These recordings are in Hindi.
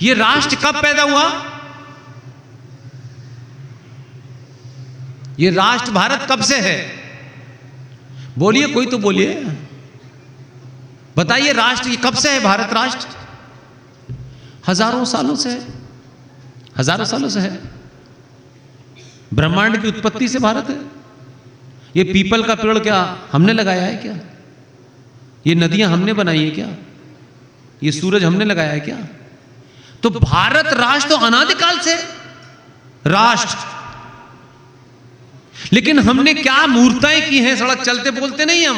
ये राष्ट्र कब पैदा हुआ? ये राष्ट्र भारत कब से है? बोलिए, कोई तो बोलिए, बताइए राष्ट्र ये कब से है? भारत राष्ट्र हजारों सालों से है, हजारों सालों से है। ब्रह्मांड की उत्पत्ति से भारत है। ये पीपल का पेड़ क्या हमने लगाया है क्या? ये नदियां हमने बनाई है क्या? ये सूरज हमने लगाया है क्या? तो भारत राष्ट्र तो अनादिकाल से राष्ट्र, लेकिन हमने क्या मूर्ताएं की हैं? सड़क चलते बोलते नहीं हम।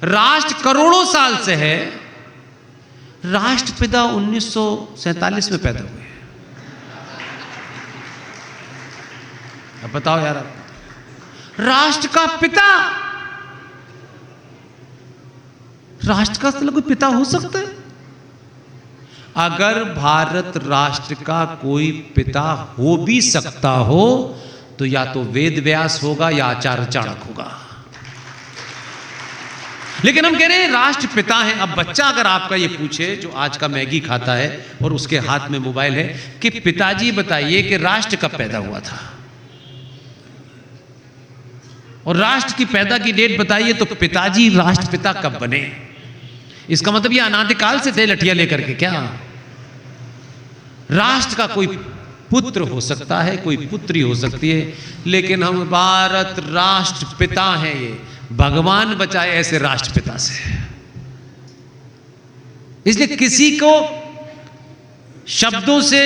राष्ट्र करोड़ों साल से है। राष्ट्रपिता 1947 में पैदा हुए। अब बताओ यार, आप राष्ट्र का पिता, राष्ट्र का कोई पिता हो सकता है? अगर भारत राष्ट्र का कोई पिता हो भी सकता हो तो या तो वेद व्यास होगा या आचार्य चाणक्य होगा। लेकिन हम कह रहे हैं राष्ट्र पिता है। अब बच्चा अगर आपका ये पूछे, जो आज का मैगी खाता है और उसके हाथ में मोबाइल है, कि पिताजी बताइए कि राष्ट्र कब पैदा हुआ था, और राष्ट्र की पैदा की डेट बताइए, तो पिताजी राष्ट्रपिता कब बने? इसका मतलब ये अनादिकाल से थे लठिया लेकर के क्या? राष्ट्र का कोई पुत्र हो सकता है, कोई पुत्री हो सकती है, लेकिन हम भारत राष्ट्रपिता हैं। ये भगवान बचाए ऐसे राष्ट्रपिता से। इसलिए किसी को शब्दों से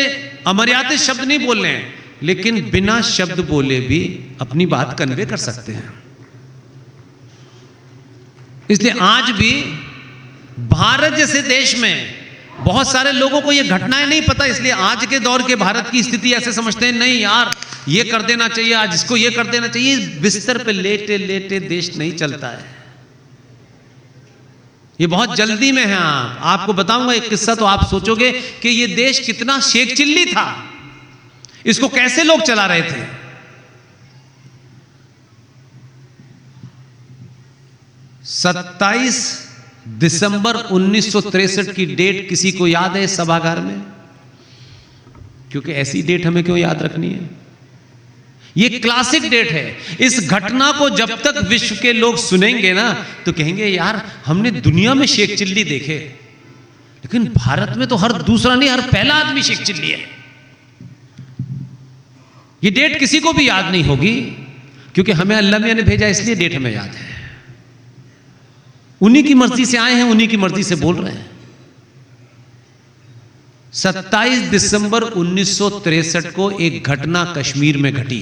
अमर्यादित शब्द नहीं बोल रहे हैं, लेकिन बिना शब्द बोले भी अपनी बात कन्वे कर सकते हैं। इसलिए आज भी भारत जैसे देश में बहुत सारे लोगों को ये घटनाएं नहीं पता, इसलिए आज के दौर के भारत की स्थिति ऐसे समझते हैं, नहीं यार ये कर देना चाहिए, आज इसको ये कर देना चाहिए। बिस्तर पे लेटे लेटे देश नहीं चलता है। ये बहुत जल्दी में है। आपको बताऊंगा एक किस्सा, तो आप सोचोगे कि ये देश कितना शेख चिल्ली था, इसको कैसे लोग चला रहे थे। 27 दिसंबर 1963 की डेट किसी को याद है सभागार में? क्योंकि ऐसी डेट हमें क्यों याद रखनी है? ये क्लासिक डेट है। इस घटना को जब तक विश्व के लोग सुनेंगे ना, तो कहेंगे यार हमने दुनिया में शेख चिल्ली देखे, लेकिन भारत में तो हर दूसरा नहीं, हर पहला आदमी शेख चिल्ली है। ये डेट किसी को भी याद नहीं होगी, क्योंकि हमें अल्लाह मियां ने भेजा, इसलिए डेट हमें याद है। उन्हीं की मर्जी से आए हैं, उन्हीं की मर्जी से बोल रहे हैं। 27 दिसंबर 1963 को एक घटना कश्मीर में घटी,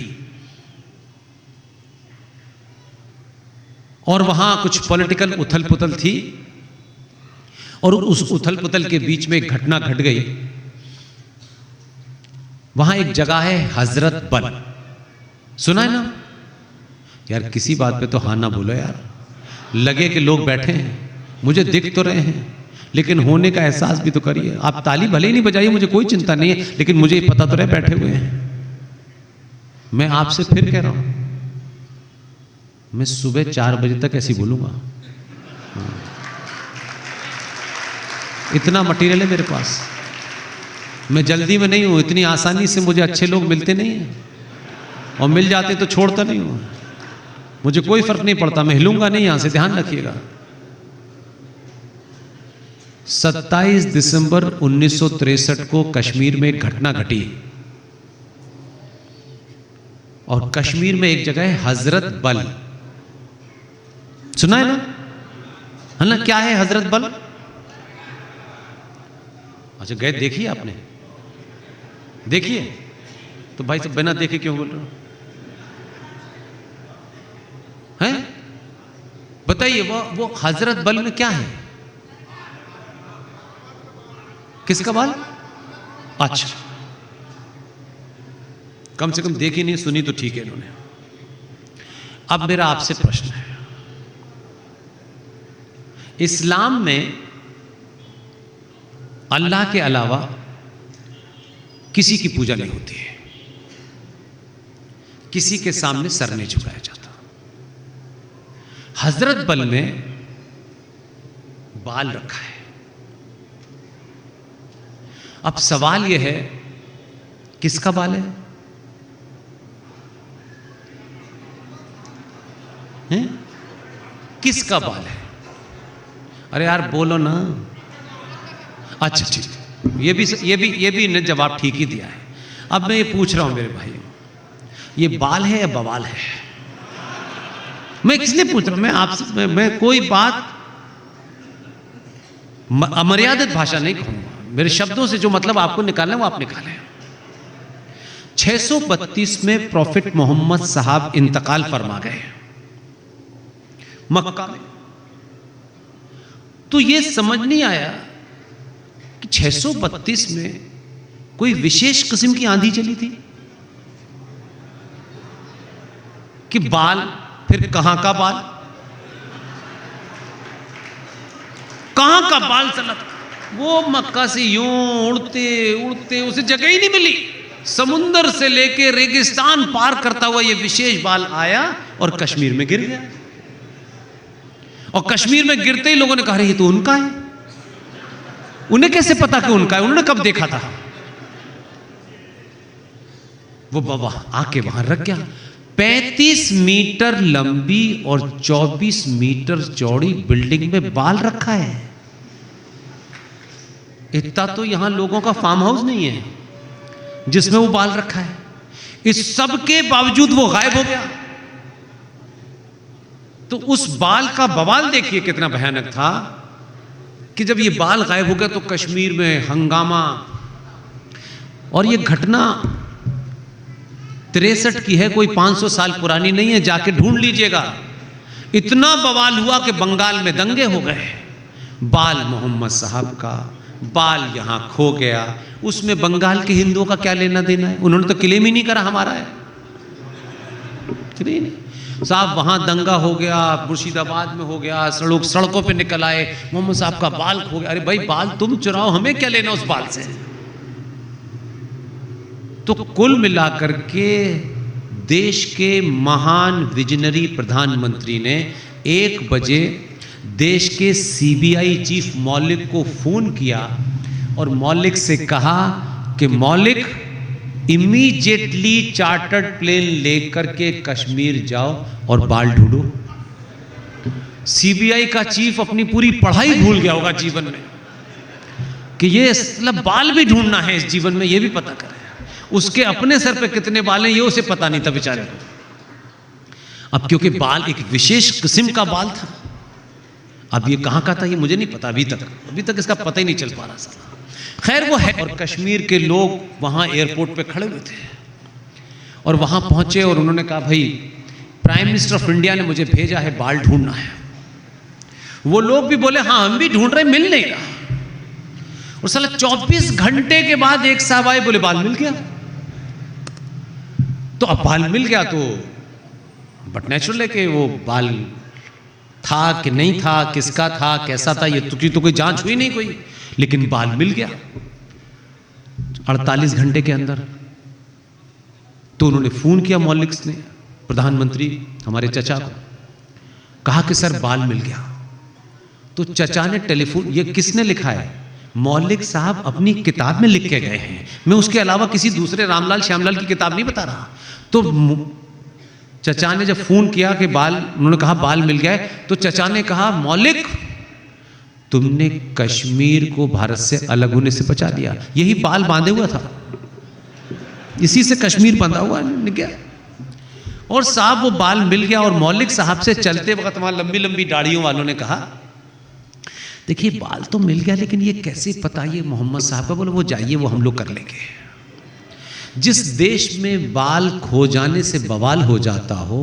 और वहां कुछ पॉलिटिकल उथल पुथल थी, और उस उथल पुथल के बीच में एक घटना घट गई। वहां एक जगह है हजरत बल, सुना है ना यार? किसी बात पे तो हाँ ना बोलो यार। लगे कि लोग बैठे हैं, मुझे दिख तो रहे हैं, लेकिन होने का एहसास भी तो करिए। आप ताली भले ही नहीं बजाइए, मुझे कोई चिंता नहीं है, लेकिन मुझे पता तो रहे बैठे हुए हैं। मैं आपसे फिर कह रहा हूं, मैं सुबह 4 बजे तक ऐसे बोलूंगा। इतना मटेरियल है मेरे पास, मैं जल्दी में नहीं हूं। इतनी आसानी से मुझे अच्छे लोग मिलते नहीं हैं, और मिल जाते तो छोड़ता नहीं हूं। मुझे कोई फर्क नहीं पड़ता, मैं हिलूंगा नहीं यहां से, ध्यान रखिएगा। 27 दिसंबर 1963 को कश्मीर में एक घटना घटी, और कश्मीर में एक जगह है हजरत बल, सुना है ना? है ना? क्या है हजरत बल? अच्छा गए, देखिए आपने? देखिए तो भाई सब बिना देखे क्यों बोल रहे हो? हैं? बताइए वो हजरत बल में क्या है? किसका बाल? अच्छा, कम से कम देखी नहीं सुनी तो ठीक है इन्होंने। अब मेरा आपसे प्रश्न है, इस्लाम में अल्लाह के अलावा किसी की पूजा नहीं होती है, किसी के सामने सर नहीं झुकाया जाता। हजरत बल में बाल रखा है, अब सवाल यह है, किसका बाल है? हैं? किसका बाल है? अरे यार बोलो ना। अच्छा ठीक, ये भी इन्हें जवाब ठीक ही दिया है। अब मैं ये पूछ रहा हूं मेरे भाई, ये बाल है या बवाल है? मैं किसलिए पूछ रहा हूं? मैं आपसे मैं कोई बात अमर्यादित भाषा नहीं कहूंगा। मेरे शब्दों से जो मतलब आपको निकालना है वो आप निकालें। 632 में प्रॉफिट मोहम्मद साहब इंतकाल फरमा गए मक्का में। तो ये समझ नहीं आया कि 632 में कोई विशेष किस्म की आंधी चली थी कि बाल, फिर कहां का बाल, कहां का बाल चला था? वो मक्का से यूं उड़ते उड़ते उसे जगह ही नहीं मिली, समुंदर से लेके रेगिस्तान पार करता हुआ ये विशेष बाल आया और कश्मीर में गिर गया। और कश्मीर में गिरते ही लोगों ने कहा, ये तो उनका है। उन्हें कैसे पता कि उनका है? उन्होंने कब देखा था? वो बाबा आके वहां रख गया। 35 मीटर लंबी और 24 मीटर चौड़ी बिल्डिंग में बाल रखा है। इतना तो यहां लोगों का फार्म हाउस नहीं है जिसमें वो बाल रखा है। इस सब के बावजूद वो गायब हो गया। तो उस बाल का बवाल देखिए कितना भयानक था कि जब ये बाल गायब हो गया तो कश्मीर में हंगामा। और ये घटना 63 की है, कोई 500 साल पुरानी नहीं है, जाके ढूंढ लीजिएगा। इतना बवाल हुआ कि बंगाल में दंगे हो गए। बाल मोहम्मद साहब का बाल यहां खो गया, उसमें बंगाल के हिंदुओं का क्या लेना देना है? उन्होंने तो क्लेम ही नहीं करा हमारा है, नहीं साहब। वहां दंगा हो गया, मुर्शिदाबाद में हो गया, सड़कों पे निकल आए, मोहम्मद साहब का बाल खो गया। अरे भाई बाल तुम चुराओ, हमें क्या लेना उस बाल से? तो कुल मिलाकर के देश के महान विजनरी प्रधानमंत्री ने 1 बजे देश के सीबीआई चीफ मौलिक को फोन किया और मौलिक से कहा कि मौलिक इमीडिएटली चार्टर्ड प्लेन लेकर के कश्मीर जाओ और बाल ढूंढो। सीबीआई का चीफ अपनी पूरी पढ़ाई भूल गया होगा जीवन में कि ये मतलब बाल भी ढूंढना है इस जीवन में, ये भी पता करें। उसके अपने सर पे कितने बाल हैं ये उसे पता नहीं था बेचारे को। अब क्योंकि बाल एक विशेष किस्म का बाल था, अब ये कहां का था ये मुझे नहीं पता, अभी तक इसका पता ही नहीं चल पा रहा था। खैर वो है। और कश्मीर के लोग वहां एयरपोर्ट पे खड़े हुए थे और वहां पहुंचे और उन्होंने कहा, भाई प्राइम मिनिस्टर ऑफ इंडिया ने मुझे भेजा है, बाल ढूंढना है। वो लोग भी बोले हाँ हम भी ढूंढ रहे, मिल नहीं रहा। और साला 24 घंटे के बाद एक साहब आए, बोले बाल मिल गया। तो अब बाल मिल गया तो बट नेचुरल है कि वो बाल था कि नहीं था, किसका था, कैसा था, ये तो कोई जांच हुई नहीं कोई, लेकिन बाल मिल गया 48 घंटे के अंदर। तो उन्होंने फोन किया मौलिक ने, प्रधानमंत्री हमारे चचा को, कहा कि सर बाल मिल गया। तो चचा ने टेलीफोन, ये किसने लिखा है? मौलिक साहब अपनी किताब में लिख के गए हैं, मैं उसके अलावा किसी दूसरे रामलाल श्यामलाल की किताब नहीं बता रहा। तो चचा ने जब फोन किया कि बाल, उन्होंने कहा बाल मिल गए, तो चचा ने कहा मौलिक तुमने कश्मीर को भारत से अलग होने से बचा दिया। यही बाल बांधे हुआ था, इसी से कश्मीर बंधा हुआ गया। और साहब वो बाल मिल गया। और मौलिक साहब से चलते वक्त वहां लंबी लंबी दाढ़ियों वालों ने कहा, देखिए बाल तो मिल गया लेकिन ये कैसे पता ये मोहम्मद साहब का? बोले वो जाइए, वो हम लोग कर लेंगे। जिस देश में बाल खो जाने से बवाल हो जाता हो,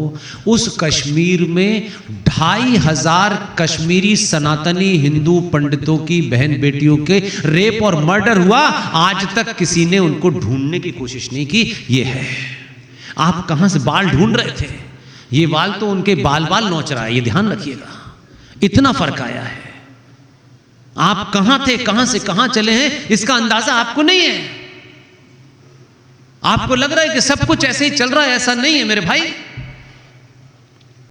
उस कश्मीर में 2500 कश्मीरी सनातनी हिंदू पंडितों की बहन बेटियों के रेप और मर्डर हुआ। आज तक किसी ने उनको ढूंढने की कोशिश नहीं की। ये है, आप कहां से बाल ढूंढ रहे थे? ये बाल तो उनके बाल बाल नोच रहा है, ये ध्यान रखिएगा। इतना फर्क आया है। आप कहां थे, कहां से कहां चले हैं, इसका अंदाजा आपको नहीं है। आपको लग रहा है कि सब कुछ ऐसे ही चल रहा है, ऐसा नहीं है मेरे भाई।